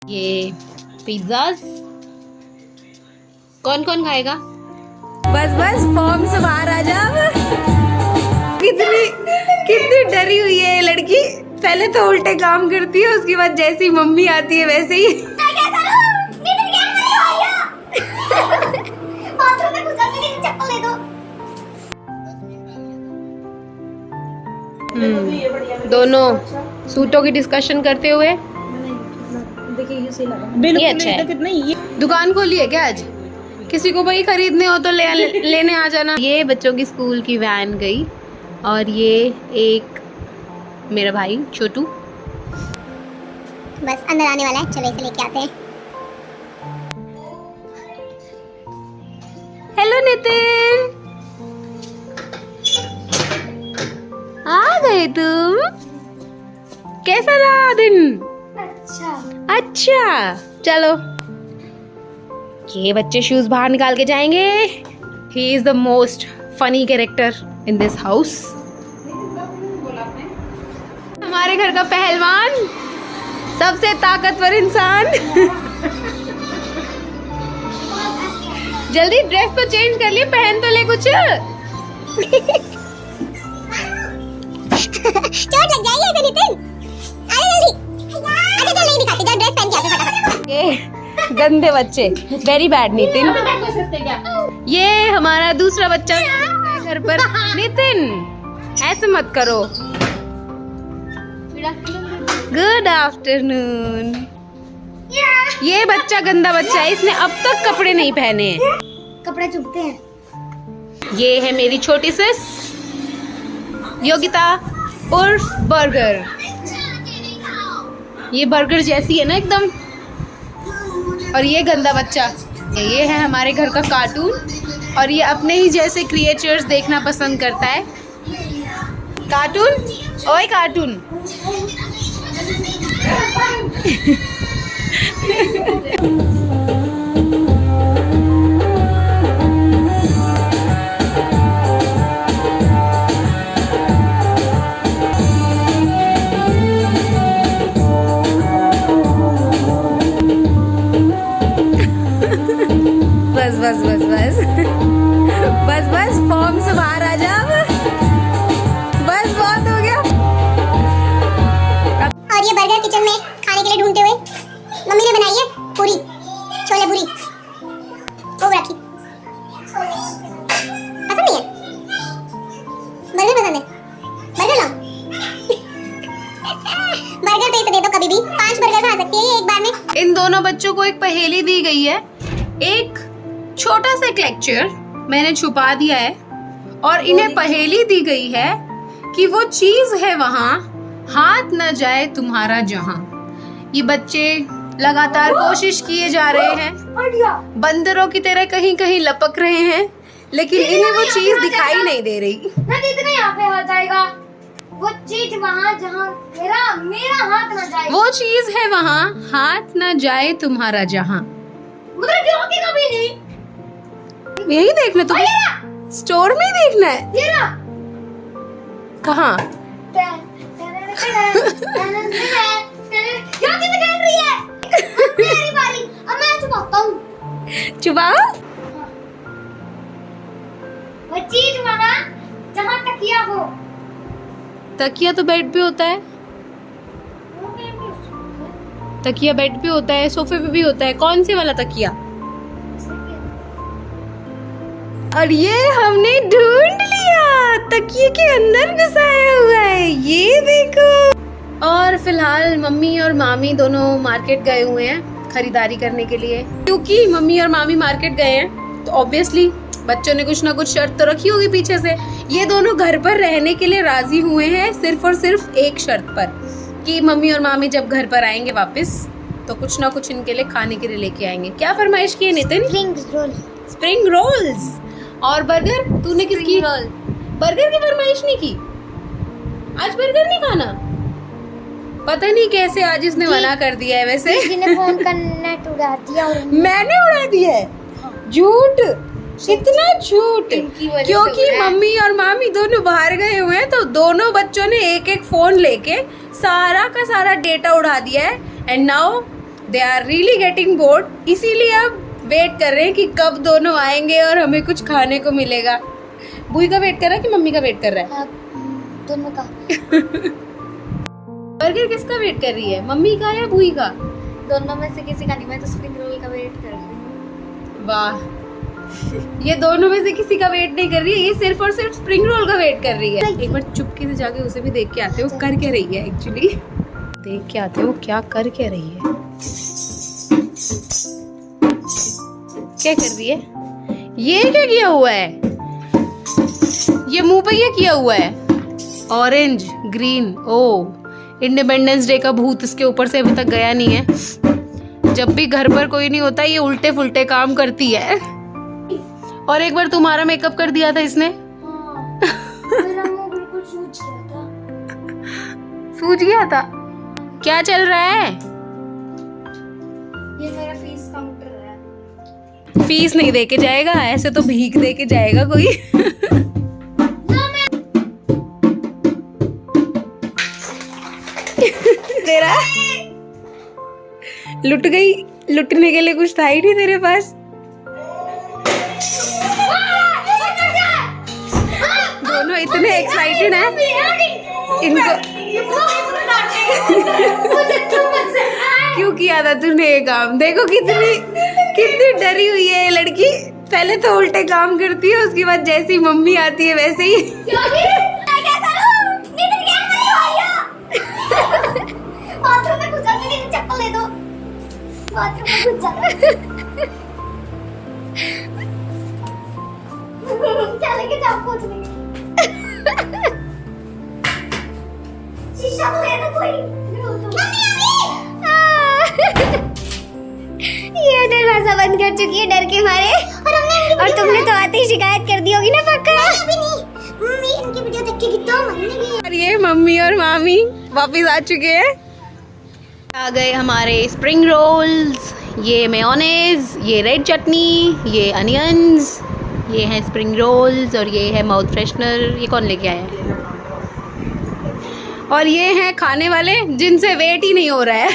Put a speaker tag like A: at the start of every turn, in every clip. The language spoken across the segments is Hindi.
A: ये पिज्जाज कौन कौन खाएगा? बस बस फॉर्म से बाहर आ जा। कितनी कितनी डरी हुई है ये लड़की। पहले तो उल्टे काम करती है, उसके बाद जैसे ही मम्मी आती है वैसे ही दोनों सूटों की डिस्कशन करते हुए ये अच्छा है। दुकान खोली है क्या आज? किसी को भाई खरीदने हो तो लेने आ जाना। ये बच्चों की स्कूल की वैन गई और ये एक मेरा भाई छोटू
B: बस अंदर आने वाला है, चलो इसे लेके आते हैं।
A: हेलो नितिन, आ गए तुम? कैसा रहा दिन? अच्छा चलो। ये बच्चे शूज बाहर निकाल के जाएंगे। He is the most funny character in this house. हमारे घर का पहलवान, सबसे ताकतवर इंसान। जल्दी ड्रेस तो चेंज कर लिए, पहन तो ले कुछ।
B: चोट लग जाएगी ऐसे नितिन। अरे जल्दी। अच्छा चल नहीं दिखाते, जा ड्रेस पहन के आते फटाफट।
A: ये गंदे बच्चे, वेरी बैड नितिन। ये हमारा दूसरा बच्चा घर पर। नितिन ऐसे मत करो। Good afternoon. ये बच्चा गंदा बच्चा है, इसने अब तक कपड़े नहीं पहने हैं।
B: कपड़े चुभते हैं।
A: ये है मेरी छोटी सिस योगिता उर्फ बर्गर। ये बर्गर जैसी है ना एकदम। और ये गंदा बच्चा, ये है हमारे घर का कार्टून और ये अपने ही जैसे क्रिएचर्स देखना पसंद करता है। कार्टून, ओए कार्टून। बस बस बस बस बस बस फॉर्म से बाहर आ जा। बस बहुत हो गया।
B: और ये बर्गर किचन में खाने के लिए ढूंढते हुए मम्मी ने बनाई है पूरी, छोले पूरी वो रखी। पसंद नहीं है? बर्गर पसंद है? बर्गर लाओ। बर्गर तो इसे दे दो कभी भी, 5 बर्गर खा सकती है ये एक बार में।
A: इन दोनों बच्चों को एक पहेली दी गई है। एक छोटा सा क्लेक्चर मैंने छुपा दिया है और इन्हें पहेली दी गई है कि वो चीज है वहां, हाथ न जाए तुम्हारा जहां। ये बच्चे लगातार कोशिश किए जा रहे हैं, बंदरों की तरह कहीं कहीं लपक रहे हैं, लेकिन इन्हें वो चीज दिखाई नहीं दे रही।
B: यहाँ पे आ जाएगा वो चीज वहाँ जहाँ मेरा हाथ न जाए।
A: वो चीज है वहां, हाथ न जाए तुम्हारा जहां।
B: कभी नहीं।
A: यही देखना तो स्टोर में ही देखना है। कहाँ?
B: मेरी बारी, अब मैं छुपाता हूँ।
A: चुपाओ।
B: वो चीज वहाँ जहाँ तकिया हो।
A: तकिया तो बेड पे होता है। तकिया बेड पे होता है, सोफे पे भी होता है। कौन से वाला तकिया? और ये हमने ढूंढ लिया, तकिए के अंदर घुसाया हुआ है, ये देखो। और फिलहाल मम्मी और मामी दोनों मार्केट गए हुए हैं खरीदारी करने के लिए। क्योंकि मम्मी और मामी मार्केट गए हैं तो ऑब्वियसली बच्चों ने कुछ ना कुछ शर्त तो रखी होगी पीछे से। ये दोनों घर पर रहने के लिए राजी हुए हैं सिर्फ और सिर्फ एक शर्त पर कि मम्मी और मामी जब घर पर आएंगे वापस तो कुछ ना कुछ इनके लिए खाने के लिए लेके आएंगे। क्या फरमाइश की है नितिन? Spring rolls. और बर्गर? तूने किसकी? बर्गर की फरमाइश नहीं की? आज बर्गर नहीं खाना? पता नहीं कैसे आज इसने मना कर दिया है। वैसे
B: फोन का नेट उड़ा दिया और
A: मैंने उड़ा दिया है। झूठ, इतना झूठ। क्योंकि मम्मी और मामी दोनों बाहर गए हुए हैं तो दोनों बच्चों ने एक एक फोन लेके सारा का सारा डेटा उड़ा दिया है। And now they are really getting bored, इसीलिए अब वेट कर रहे हैं कि कब दोनों आएंगे और हमें कुछ खाने को मिलेगा। बुई का वेट कर रहा है कि मम्मी का वेट कर रहा है?
B: दोनों का।
A: बर्गर किसका वेट कर रही है, मम्मी का या बुई का?
B: दोनों में से किसी का नहीं, मैं तो स्प्रिंग रोल का वेट कर रही हूँ।
A: वाह, ये दोनों में से किसी का वेट नहीं कर रही है, ये सिर्फ और सिर्फ स्प्रिंग रोल का वेट कर रही है। एक बार चुपके से जाके उसे भी देख के आते हैं वो कर क्या रही है एक्चुअली। देख के आते हैं वो क्या कर क्या रही है। क्या कर रही है? ये क्या किया हुआ है? ये मुंह पे क्या किया हुआ है? ऑरेंज ग्रीन, ओ इंडिपेंडेंस डे का भूत इसके ऊपर से अभी तक गया नहीं है। जब भी घर पर कोई नहीं होता ये उल्टे फुल्टे काम करती है। और एक बार तुम्हारा मेकअप कर दिया था इसने।
B: हाँ, मेरा मुंह बिल्कुल सूज गया था।
A: सूज गया था? क्या चल रहा है?
B: ये मेरा फीस काउंटर है।
A: फीस नहीं दे के जाएगा, ऐसे तो भीख दे के जाएगा कोई। तेरा लुट गई, लुटने के लिए कुछ था ही नहीं तेरे पास। दोनों इतने एक्साइटेड हैं इनको। क्यों किया था तूने ये काम? देखो कितनी डरी हुई है ये लड़की। पहले तो उल्टे काम करती है, उसके बाद जैसी मम्मी आती है वैसे ही।
B: बाथरूम में घुस जा, मेरी चप्पल दे दो। बाथरूम में घुस जा। क्या लेके जाओ कुछ नहीं। शीशा तो है ना कोई? ये दरवाजा बंद कर चुकी है डर के मारे। और तुमने तो आते ही शिकायत कर दी होगी ना पक्का? अभी नहीं, मम्मी इनकी वीडियो देख के कितना मन लगी।
A: और ये मम्मी और मामी वापिस आ चुके हैं। आ गए हमारे स्प्रिंग रोल्स, ये मेयोनेज, ये रेड चटनी, ये अनियंस, ये है स्प्रिंग रोल्स और ये है माउथ फ्रेशनर। ये कौन लेके आया है? और ये हैं खाने वाले जिनसे वेट ही नहीं हो रहा है।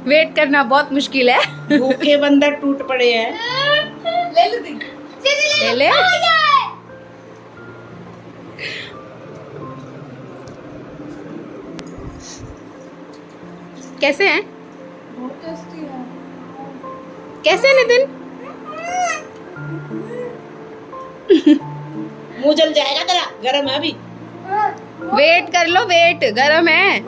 A: वेट करना बहुत मुश्किल है।
C: भूखे बंदर टूट पड़े हैं।
B: ले लो दी।
A: ले ले। कैसे हैं? कैसे हैं नितिन?
C: मुंह जल जाएगा तेरा, गरम है अभी।
A: वेट कर लो, वेट गरम है।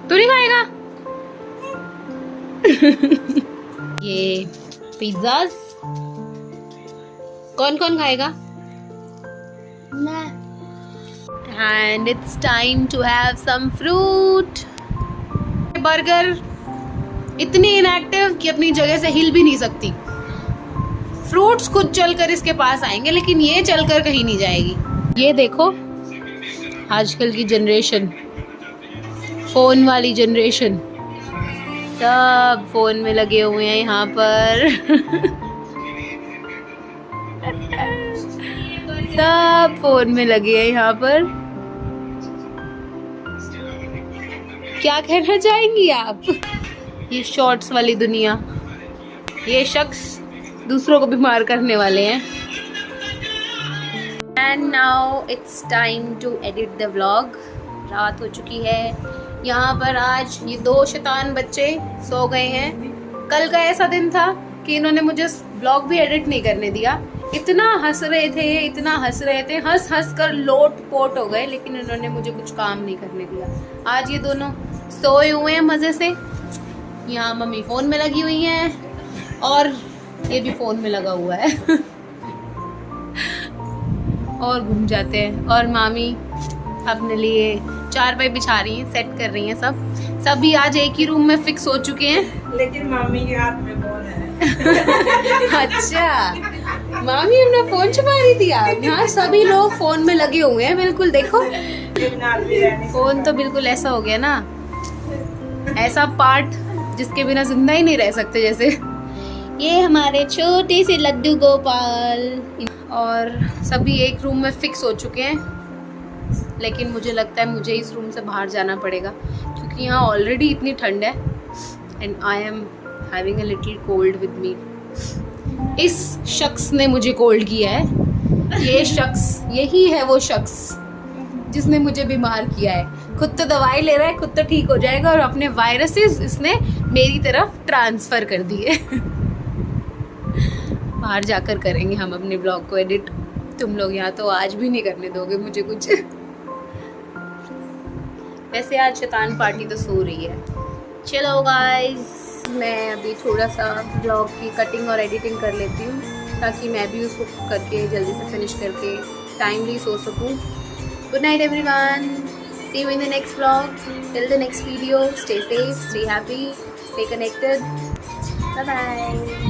A: तू नहीं खाएगा? ये पिज्जाज कौन कौन खाएगा?
B: मैं।
A: And it's time to have some fruit. Burger इतनी इनएक्टिव कि अपनी जगह से हिल भी नहीं सकती। फ्रूट्स खुद चलकर इसके पास आएंगे लेकिन ये चलकर कहीं नहीं जाएगी। ये देखो आजकल की जनरेशन, फोन वाली जनरेशन, सब फोन में लगे हुए हैं यहाँ पर। सब फोन में लगे हैं यहाँ पर। क्या कहना चाहेंगी आप? ये शॉर्ट्स वाली दुनिया, ये शख्स दूसरों को बीमार करने वाले हैं। And now it's time to edit the vlog. रात हो चुकी है यहाँ पर। आज ये दो शैतान बच्चे सो गए हैं। कल का ऐसा दिन था कि इन्होंने मुझे व्लॉग भी एडिट नहीं करने दिया। इतना हंस रहे थे, इतना हंस रहे थे, हंस हंस कर लोट पोट हो गए, लेकिन इन्होंने मुझे कुछ काम नहीं करने दिया। आज ये दोनों सोए हुए हैं मजे से। यहाँ मम्मी फोन में लगी हुई हैं और ये भी फोन में लगा हुआ है। और घूम जाते हैं। और मामी अपने लिए चारपाई बिछा रही हैं, सेट कर रही हैं। सभी आज एक ही रूम में फिक्स हो चुके हैं।
C: लेकिन मामी के हाथ में फोन है।
A: अच्छा, मामी अपना फोन छुपा रही थी आप? यहाँ सभी लोग फोन में लगे हुए हैं। बिल्कुल देखो, फोन तो बिल्कुल ऐसा हो गया ना, ऐसा पार्ट जिसके बिना जिंदा ही नहीं रह सकते जैसे। ये हमारे छोटे से लड्डू गोपाल। और सभी एक रूम में फिक्स हो चुके हैं। लेकिन मुझे लगता है मुझे इस रूम से बाहर जाना पड़ेगा क्योंकि यहाँ ऑलरेडी इतनी ठंड है and I am having a little cold with me. इस शख्स ने मुझे कोल्ड किया है, ये शख्स, यही है वो शख्स जिसने मुझे बीमार किया है। खुद तो दवाई ले रहा है, खुद तो ठीक हो जाएगा और अपने वायरसेस इसने मेरी तरफ ट्रांसफ़र कर दिए। बाहर जाकर करेंगे हम अपने ब्लॉग को एडिट, तुम लोग यहाँ तो आज भी नहीं करने दोगे मुझे कुछ। वैसे आज शैतान पार्टी तो सो रही है। चलो गाइस, मैं अभी थोड़ा सा ब्लॉग की कटिंग और एडिटिंग कर लेती हूँ ताकि मैं भी उसको करके जल्दी से फिनिश करके टाइमली सो सकूँ। Good night everyone, see you in the next blog, till the next video, stay safe, stay happy, stay connected, bye bye.